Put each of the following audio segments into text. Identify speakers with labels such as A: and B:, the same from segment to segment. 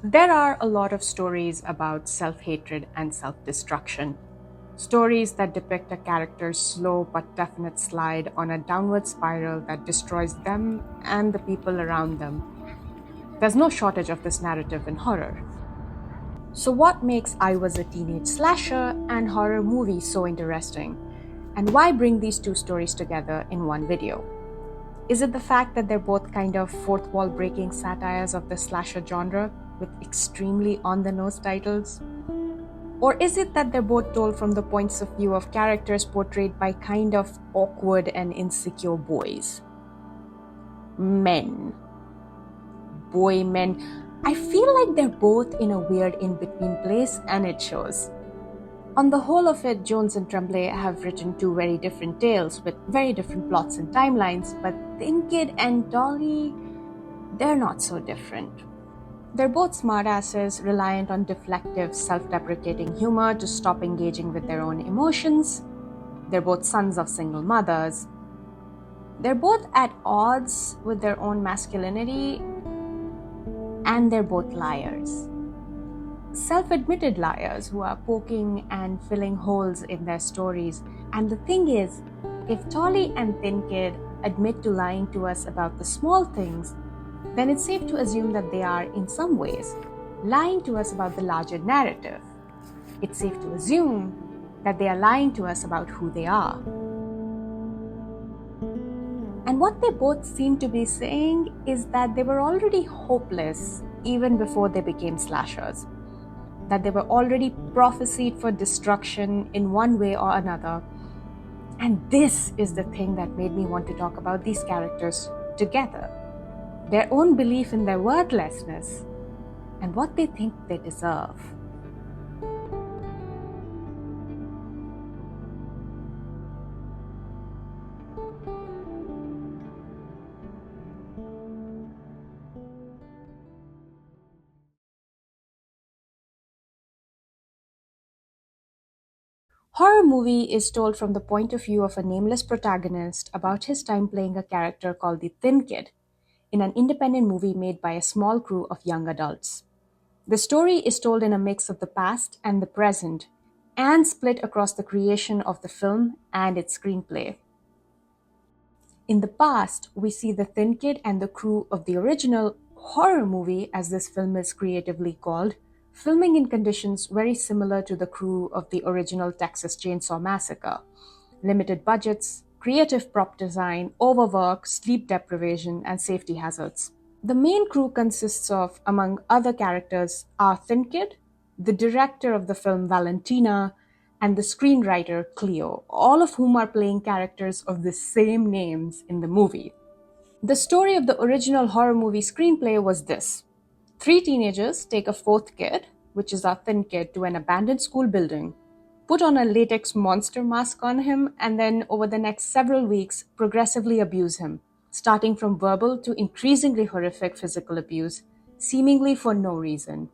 A: There are a lot of stories about self-hatred and self-destruction. Stories that depict a character's slow but definite slide on a downward spiral that destroys them and the people around them. There's no shortage of this narrative in horror. So, what makes I Was a Teenage Slasher and horror movie so interesting? And why bring these two stories together in one video? Is it the fact that they're both kind of fourth wall breaking satires of the slasher genre with extremely on the nose titles? Or is it that they're both told from the points of view of characters portrayed by kind of awkward and insecure boys? Men. Boy men. I feel like they're both in a weird in-between place, and it shows. On the whole of it, Jones and Tremblay have written two very different tales with very different plots and timelines, but Thin Kid and Tolly, they're not so different. They're both smartasses, reliant on deflective, self-deprecating humor to stop engaging with their own emotions. They're both sons of single mothers. They're both at odds with their own masculinity, and they're both liars. Self-admitted liars who are poking and filling holes in their stories. And the thing is, if Tolly and Thin Kid admit to lying to us about the small things, then it's safe to assume that they are, in some ways, lying to us about the larger narrative. It's safe to assume that they are lying to us about who they are. And what they both seem to be saying is that they were already hopeless even before they became slashers. That they were already prophesied for destruction in one way or another. And this is the thing that made me want to talk about these characters together. Their own belief in their worthlessness and what they think they deserve. Horror movie is told from the point of view of a nameless protagonist about his time playing a character called the Thin Kid in an independent movie made by a small crew of young adults. The story is told in a mix of the past and the present, and split across the creation of the film and its screenplay. In the past, we see the Thin Kid and the crew of the original horror movie, as this film is creatively called, filming in conditions very similar to the crew of the original Texas Chainsaw Massacre. Limited budgets, creative prop design, overwork, sleep deprivation, and safety hazards. The main crew consists of, among other characters, our Thin Kid, the director of the film Valentina, and the screenwriter Cleo, all of whom are playing characters of the same names in the movie. The story of the original horror movie screenplay was this. 3 teenagers take a 4th kid, which is our Thin Kid, to an abandoned school building, put on a latex monster mask on him, and then over the next several weeks progressively abuse him, starting from verbal to increasingly horrific physical abuse, seemingly for no reason.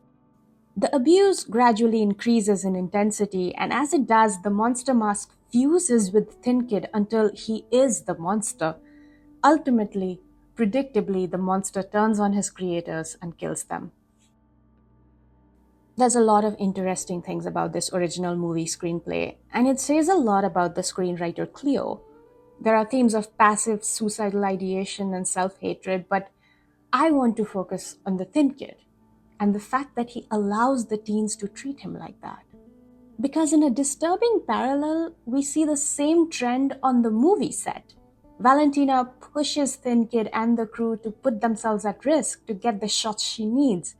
A: The abuse gradually increases in intensity, and as it does, the monster mask fuses with Thin Kid until he is the monster. Ultimately, predictably, the monster turns on his creators and kills them. There's a lot of interesting things about this original movie screenplay, and it says a lot about the screenwriter Cleo. There are themes of passive suicidal ideation and self-hatred, but I want to focus on the Thin Kid and the fact that he allows the teens to treat him like that. Because in a disturbing parallel, we see the same trend on the movie set. Valentina pushes Thin Kid and the crew to put themselves at risk to get the shots she needs.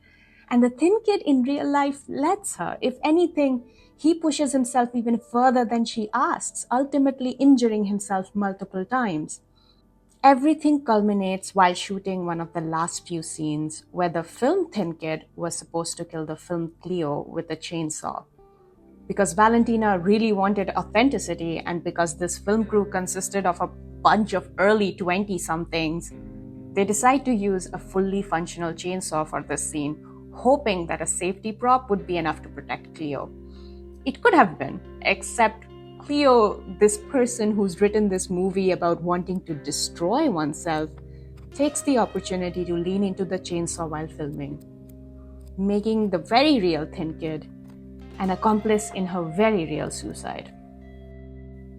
A: And the Thin Kid in real life lets her. If anything, he pushes himself even further than she asks, ultimately injuring himself multiple times. Everything culminates while shooting one of the last few scenes where the film Thin Kid was supposed to kill the film Cleo with a chainsaw. Because Valentina really wanted authenticity, and because this film crew consisted of a bunch of early 20-somethings, they decide to use a fully functional chainsaw for this scene, hoping that a safety prop would be enough to protect Cleo. It could have been, except Cleo, this person who's written this movie about wanting to destroy oneself, takes the opportunity to lean into the chainsaw while filming. making the very real Thin Kid an accomplice in her very real suicide.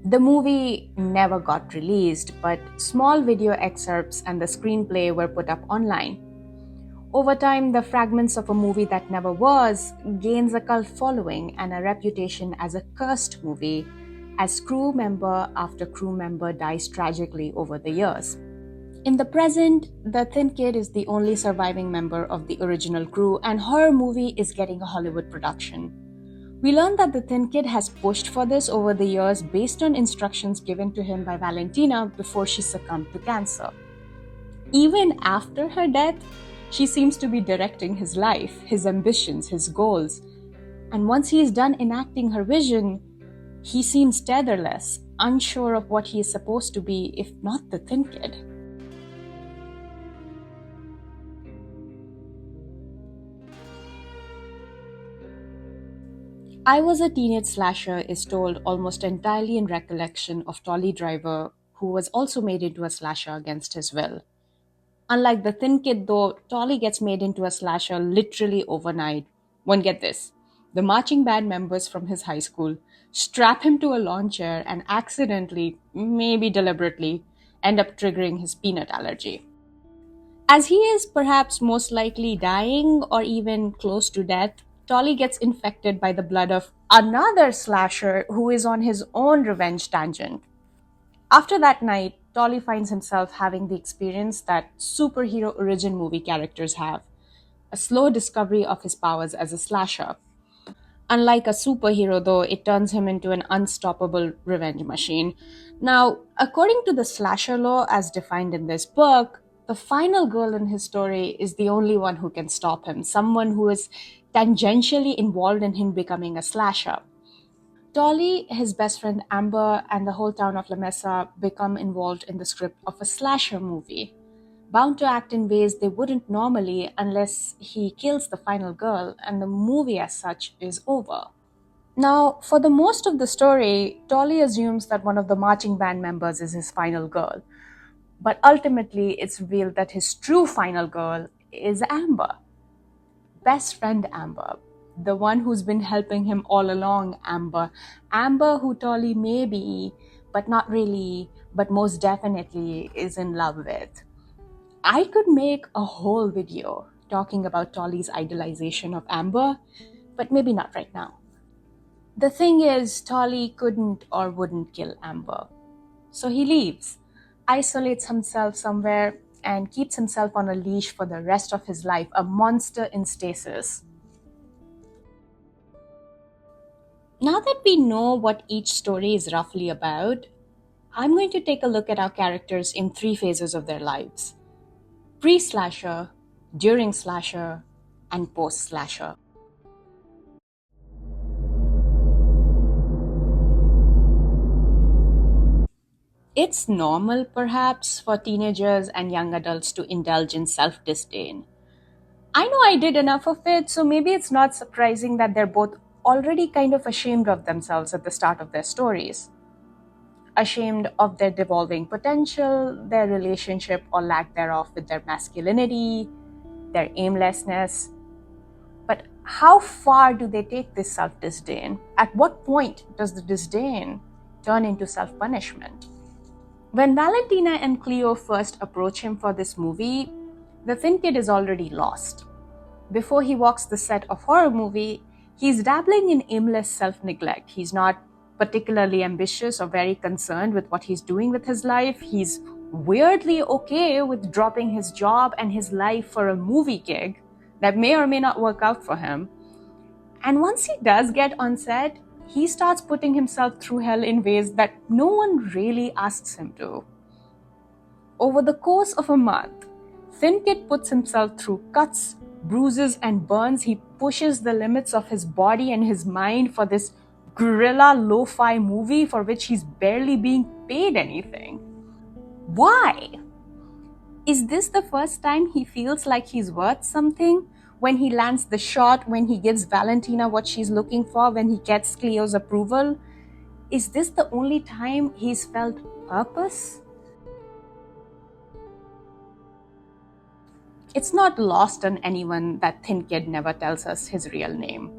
A: The movie never got released, but small video excerpts and the screenplay were put up online. Over time, the fragments of a movie that never was gains a cult following and a reputation as a cursed movie, as crew member after crew member dies tragically over the years. In the present, the Thin Kid is the only surviving member of the original crew, and her movie is getting a Hollywood production. We learn that the Thin Kid has pushed for this over the years based on instructions given to him by Valentina before she succumbed to cancer. Even after her death, she seems to be directing his life, his ambitions, his goals. And once he is done enacting her vision, he seems tetherless, unsure of what he is supposed to be, if not the Thin Kid. I Was a Teenage Slasher is told almost entirely in recollection of Tolly Driver, who was also made into a slasher against his will. Unlike the Thin Kid, though, Tolly gets made into a slasher literally overnight. One, get this: the marching band members from his high school strap him to a lawn chair and accidentally, maybe deliberately, end up triggering his peanut allergy. As he is perhaps most likely dying or even close to death, Tolly gets infected by the blood of another slasher who is on his own revenge tangent. After that night, Tolly finds himself having the experience that superhero origin movie characters have: a slow discovery of his powers as a slasher. Unlike a superhero, though, it turns him into an unstoppable revenge machine. Now, according to the slasher law as defined in this book, the final girl in his story is the only one who can stop him, someone who is tangentially involved in him becoming a slasher. Tolly, his best friend Amber, and the whole town of La Mesa become involved in the script of a slasher movie, bound to act in ways they wouldn't normally unless he kills the final girl, and the movie as such is over. Now, for the most of the story, Tolly assumes that one of the marching band members is his final girl, but ultimately it's revealed that his true final girl is Amber. Best friend Amber, the one who's been helping him all along, Amber. Amber, who Tolly may be, but not really, but most definitely is in love with. I could make a whole video talking about Tolly's idolization of Amber, but maybe not right now. The thing is, Tolly couldn't or wouldn't kill Amber. So he leaves, isolates himself somewhere, and keeps himself on a leash for the rest of his life, a monster in stasis. Now that we know what each story is roughly about, I'm going to take a look at our characters in 3 phases of their lives: pre-slasher, during slasher, and post-slasher. It's normal, perhaps, for teenagers and young adults to indulge in self-disdain. I know I did enough of it, so maybe it's not surprising that they're both already kind of ashamed of themselves at the start of their stories. Ashamed of their devolving potential, their relationship or lack thereof with their masculinity, their aimlessness. But how far do they take this self-disdain? At what point does the disdain turn into self-punishment? When Valentina and Cleo first approach him for this movie, the Thin Kid is already lost. Before he walks the set of horror movie, he's dabbling in aimless self-neglect. He's not particularly ambitious or very concerned with what he's doing with his life. He's weirdly okay with dropping his job and his life for a movie gig that may or may not work out for him. And once he does get on set, he starts putting himself through hell in ways that no one really asks him to. Over the course of a month, Thin Kid puts himself through cuts, bruises, and burns. He pushes the limits of his body and his mind for this guerrilla lo-fi movie for which he's barely being paid anything. Why? Is this the first time he feels like he's worth something? When he lands the shot, when he gives Valentina what she's looking for, when he gets Cleo's approval? Is this the only time he's felt purpose? It's not lost on anyone that Thin Kid never tells us his real name.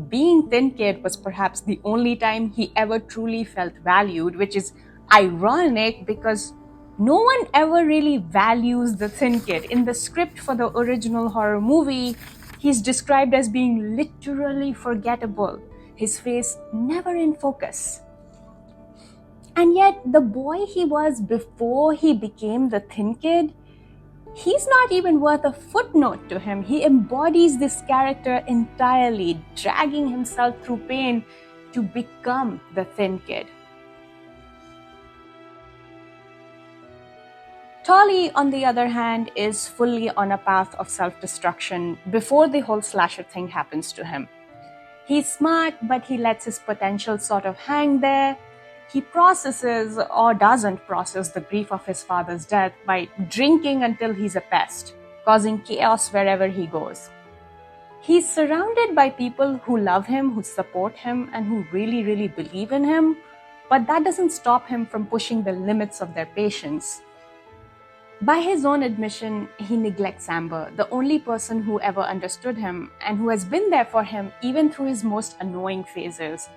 A: Being Thin Kid was perhaps the only time he ever truly felt valued, which is ironic because no one ever really values the Thin Kid. In the script for the original horror movie, he's described as being literally forgettable, his face never in focus. And yet, the boy he was before he became the Thin Kid, he's not even worth a footnote to him. He embodies this character entirely, dragging himself through pain to become the Thin Kid. Tolly, on the other hand, is fully on a path of self-destruction before the whole slasher thing happens to him. He's smart, but he lets his potential sort of hang there. He processes or doesn't process the grief of his father's death by drinking until he's a pest, causing chaos wherever he goes. He's surrounded by people who love him, who support him, and who really, really believe in him, but that doesn't stop him from pushing the limits of their patience. By his own admission, he neglects Amber, the only person who ever understood him and who has been there for him even through his most annoying phases.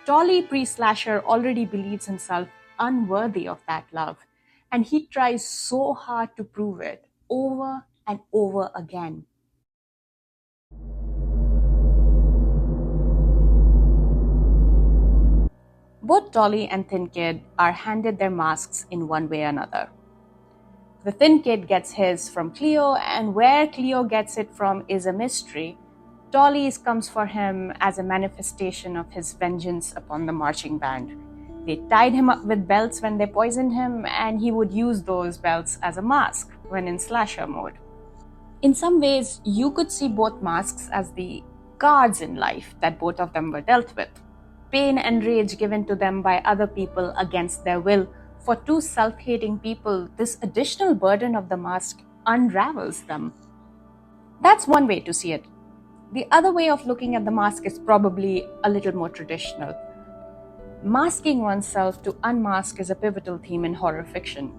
A: Tolly pre-slasher already believes himself unworthy of that love, and he tries so hard to prove it over and over again. Both Tolly and Thin Kid are handed their masks in one way or another. The Thin Kid gets his from Cleo, and where Cleo gets it from is a mystery. Tolly's comes for him as a manifestation of his vengeance upon the marching band. They tied him up with belts when they poisoned him, and he would use those belts as a mask when in slasher mode. In some ways, you could see both masks as the cards in life that both of them were dealt with. Pain and rage given to them by other people against their will. For two self-hating people, this additional burden of the mask unravels them. That's one way to see it. The other way of looking at the mask is probably a little more traditional. Masking oneself to unmask is a pivotal theme in horror fiction.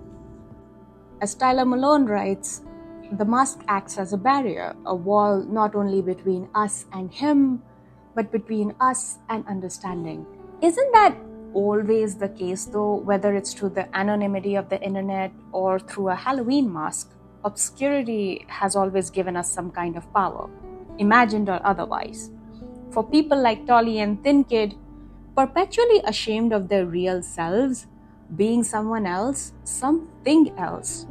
A: As Tyler Malone writes, the mask acts as a barrier, a wall not only between us and him, but between us and understanding. Isn't that always the case though, whether it's through the anonymity of the internet or through a Halloween mask? Obscurity has always given us some kind of power, imagined or otherwise. For people like Tolly and Thin Kid, perpetually ashamed of their real selves, being someone else, something else,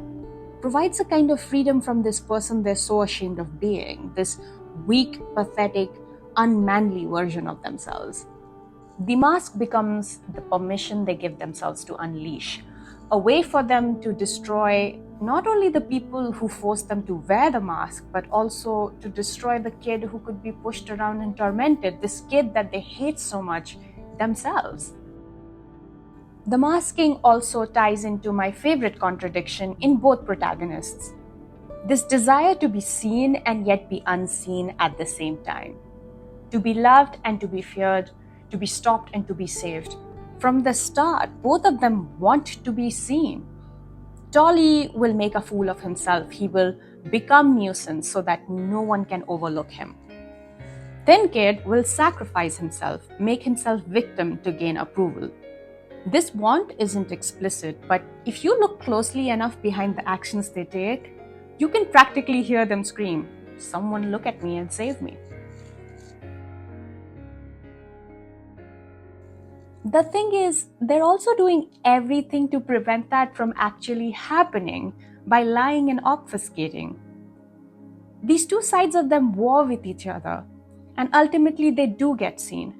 A: provides a kind of freedom from this person they're so ashamed of being, this weak, pathetic, unmanly version of themselves. The mask becomes the permission they give themselves to unleash, a way for them to destroy not only the people who forced them to wear the mask, but also to destroy the kid who could be pushed around and tormented, this kid that they hate so much themselves. The masking also ties into my favorite contradiction in both protagonists. This desire to be seen and yet be unseen at the same time. To be loved and to be feared, to be stopped and to be saved. From the start, both of them want to be seen. Tolly will make a fool of himself. He will become nuisance so that no one can overlook him. Thin Kid will sacrifice himself, make himself victim to gain approval. This want isn't explicit, but if you look closely enough behind the actions they take, you can practically hear them scream, "Someone look at me and save me." The thing is, they're also doing everything to prevent that from actually happening by lying and obfuscating. These two sides of them war with each other, and ultimately they do get seen,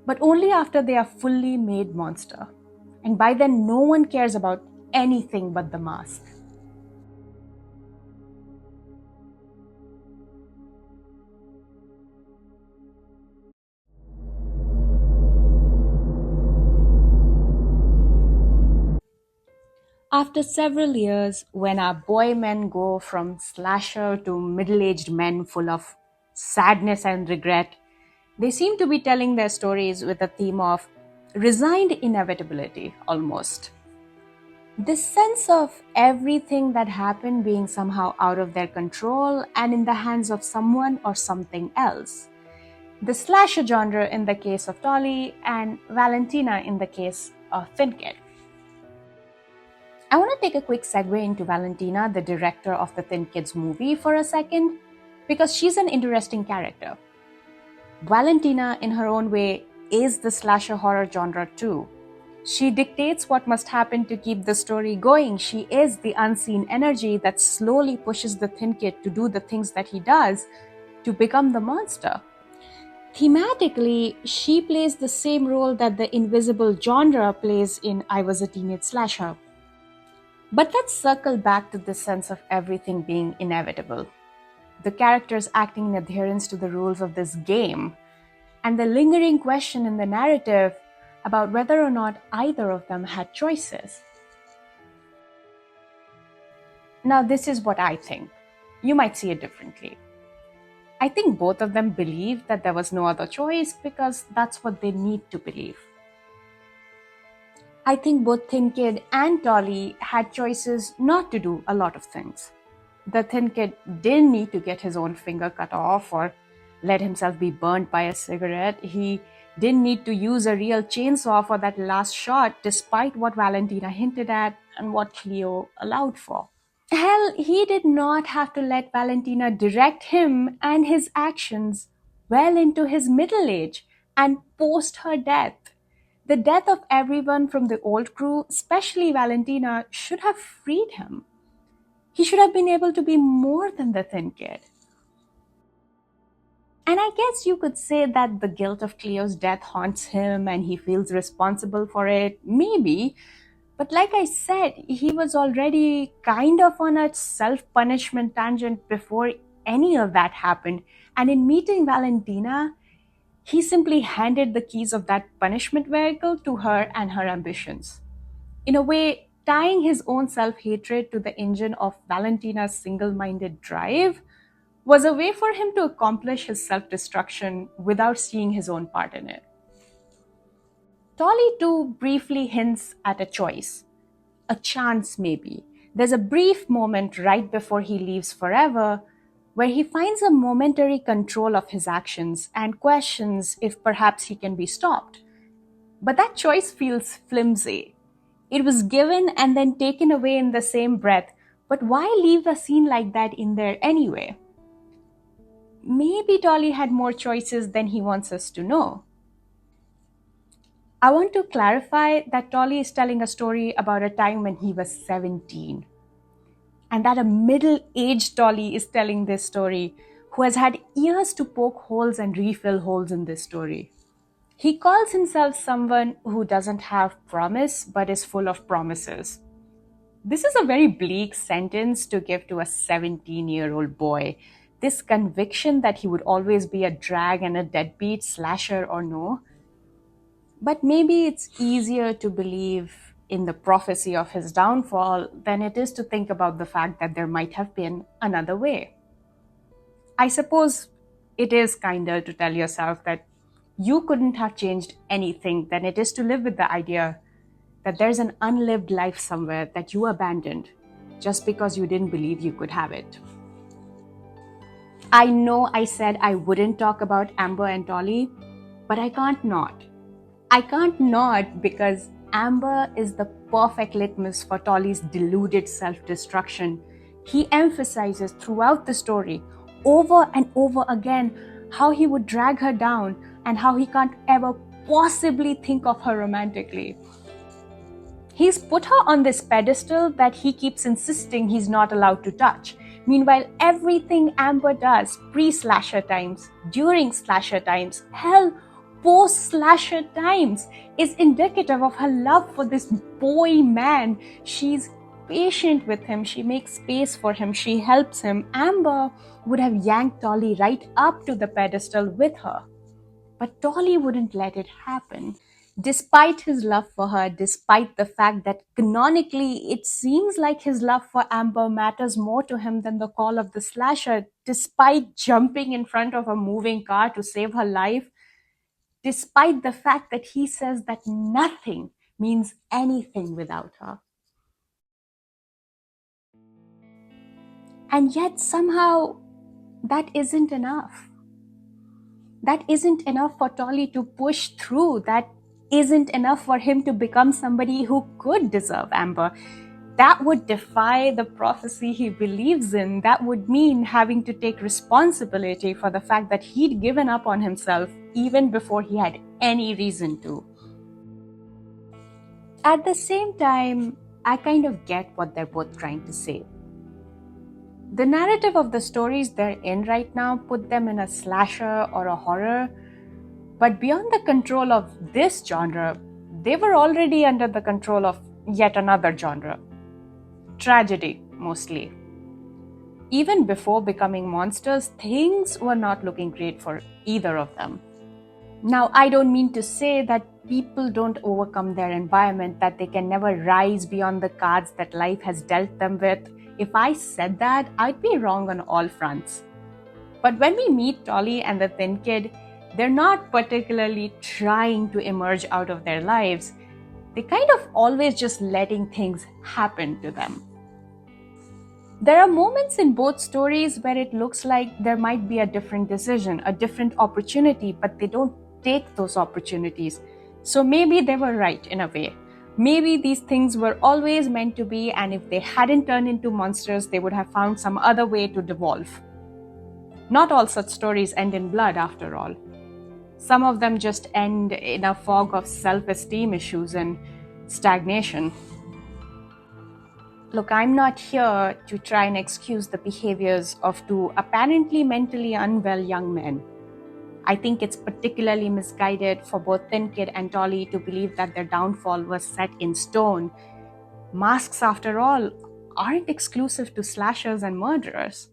A: but only after they are fully made monster. And by then, no one cares about anything but the mask. After several years, when our boy men go from slasher to middle-aged men full of sadness and regret, they seem to be telling their stories with a theme of resigned inevitability, almost. This sense of everything that happened being somehow out of their control and in the hands of someone or something else. The slasher genre in the case of Tolly and Valentina in the case of Thinket. I want to take a quick segue into Valentina, the director of the Thin Kids movie, for a second, because she's an interesting character. Valentina, in her own way, is the slasher horror genre too. She dictates what must happen to keep the story going. She is the unseen energy that slowly pushes the Thin Kid to do the things that he does to become the monster. Thematically, she plays the same role that the invisible genre plays in I Was a Teenage Slasher. But let's circle back to this sense of everything being inevitable. The characters acting in adherence to the rules of this game, and the lingering question in the narrative about whether or not either of them had choices. Now, this is what I think. You might see it differently. I think both of them believe that there was no other choice because that's what they need to believe. I think both Thin Kid and Tolly had choices not to do a lot of things. The Thin Kid didn't need to get his own finger cut off or let himself be burnt by a cigarette. He didn't need to use a real chainsaw for that last shot, despite what Valentina hinted at and what Cleo allowed for. Hell, he did not have to let Valentina direct him and his actions well into his middle age and post her death. The death of everyone from the old crew, especially Valentina, should have freed him. He should have been able to be more than the Thin Kid. And I guess you could say that the guilt of Cleo's death haunts him and he feels responsible for it. Maybe. But like I said, he was already kind of on a self punishment tangent before any of that happened. And in meeting Valentina, he simply handed the keys of that punishment vehicle to her and her ambitions. In a way, tying his own self hatred to the engine of Valentina's single minded drive was a way for him to accomplish his self destruction without seeing his own part in it. Tolly too briefly hints at a choice, a chance maybe. There's a brief moment right before he leaves forever where he finds a momentary control of his actions and questions if perhaps he can be stopped. But that choice feels flimsy. It was given and then taken away in the same breath. But why leave a scene like that in there anyway? Maybe Tolly had more choices than he wants us to know. I want to clarify that Tolly is telling a story about a time when he was 17. And that a middle aged Tolly is telling this story, who has had years to poke holes and refill holes in this story. He calls himself someone who doesn't have promise but is full of promises. This is a very bleak sentence to give to a 17-year-old boy. This conviction that he would always be a drag and a deadbeat, slasher or no. But maybe it's easier to believe in the prophecy of his downfall than it is to think about the fact that there might have been another way. I suppose it is kinder to tell yourself that you couldn't have changed anything than it is to live with the idea that there's an unlived life somewhere that you abandoned just because you didn't believe you could have it. I know I said I wouldn't talk about Amber and Tolly, but I can't not. I can't not because Amber is the perfect litmus for Tolly's deluded self-destruction. He emphasizes throughout the story, over and over again, how he would drag her down and how he can't ever possibly think of her romantically. He's put her on this pedestal that he keeps insisting he's not allowed to touch. Meanwhile, everything Amber does pre-slasher times, during slasher times, hell, post-slasher times is indicative of her love for this boy man. She's patient with him. She makes space for him. She helps him. Amber would have yanked Tolly right up to the pedestal with her. But Tolly wouldn't let it happen. Despite his love for her, despite the fact that canonically it seems like his love for Amber matters more to him than the call of the slasher, despite jumping in front of a moving car to save her life, despite the fact that he says that nothing means anything without her. And yet somehow that isn't enough. That isn't enough for Tolly to push through. That isn't enough for him to become somebody who could deserve Amber. That would defy the prophecy he believes in. That would mean having to take responsibility for the fact that he'd given up on himself even before he had any reason to. At the same time, I kind of get what they're both trying to say. The narrative of the stories they're in right now put them in a slasher or a horror, but beyond the control of this genre, they were already under the control of yet another genre. Tragedy, mostly. Even before becoming monsters, things were not looking great for either of them. Now, I don't mean to say that people don't overcome their environment, that they can never rise beyond the cards that life has dealt them with. If I said that, I'd be wrong on all fronts. But when we meet Tolly and the Thin Kid, they're not particularly trying to emerge out of their lives. They're kind of always just letting things happen to them. There are moments in both stories where it looks like there might be a different decision, a different opportunity, but they don't take those opportunities. So maybe they were right in a way. Maybe these things were always meant to be, and if they hadn't turned into monsters, they would have found some other way to devolve. Not all such stories end in blood, after all. Some of them just end in a fog of self-esteem issues and stagnation. Look, I'm not here to try and excuse the behaviors of two apparently mentally unwell young men. I think it's particularly misguided for both Thin Kid and Tolly to believe that their downfall was set in stone. Masks, after all, aren't exclusive to slashers and murderers.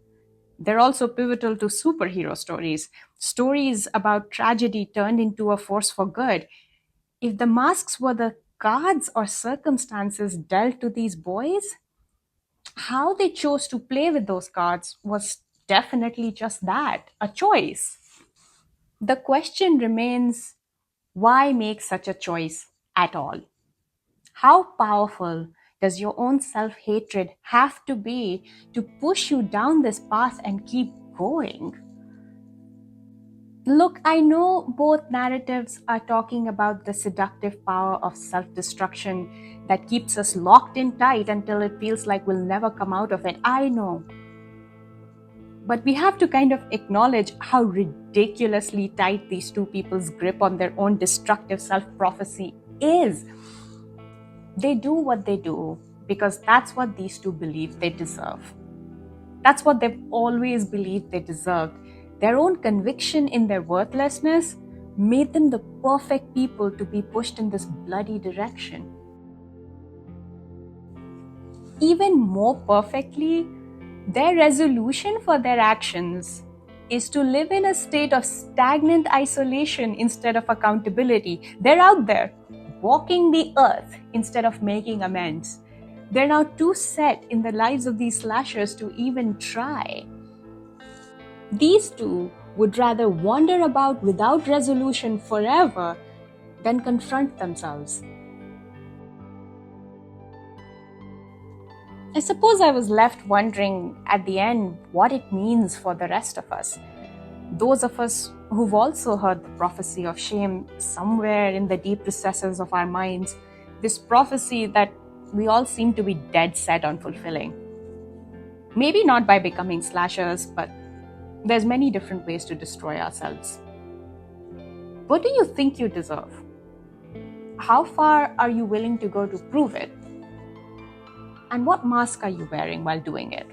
A: They're also pivotal to superhero stories, stories about tragedy turned into a force for good. If the masks were the cards or circumstances dealt to these boys, how they chose to play with those cards was definitely just that, a choice. The question remains, why make such a choice at all? How powerful does your own self-hatred have to be to push you down this path and keep going? Look, I know both narratives are talking about the seductive power of self-destruction that keeps us locked in tight until it feels like we'll never come out of it. I know. But we have to kind of acknowledge how ridiculously tight these two people's grip on their own destructive self-prophecy is. They do what they do because that's what these two believe they deserve. That's what they've always believed they deserved. Their own conviction in their worthlessness made them the perfect people to be pushed in this bloody direction. Even more perfectly, their resolution for their actions is to live in a state of stagnant isolation instead of accountability. They're out there, walking the earth instead of making amends. They're now too set in the lives of these slashers to even try. These two would rather wander about without resolution forever than confront themselves. I suppose I was left wondering at the end what it means for the rest of us. Those of us who've also heard the prophecy of shame somewhere in the deep recesses of our minds, this prophecy that we all seem to be dead set on fulfilling. Maybe not by becoming slashers, but there's many different ways to destroy ourselves. What do you think you deserve? How far are you willing to go to prove it? And what mask are you wearing while doing it?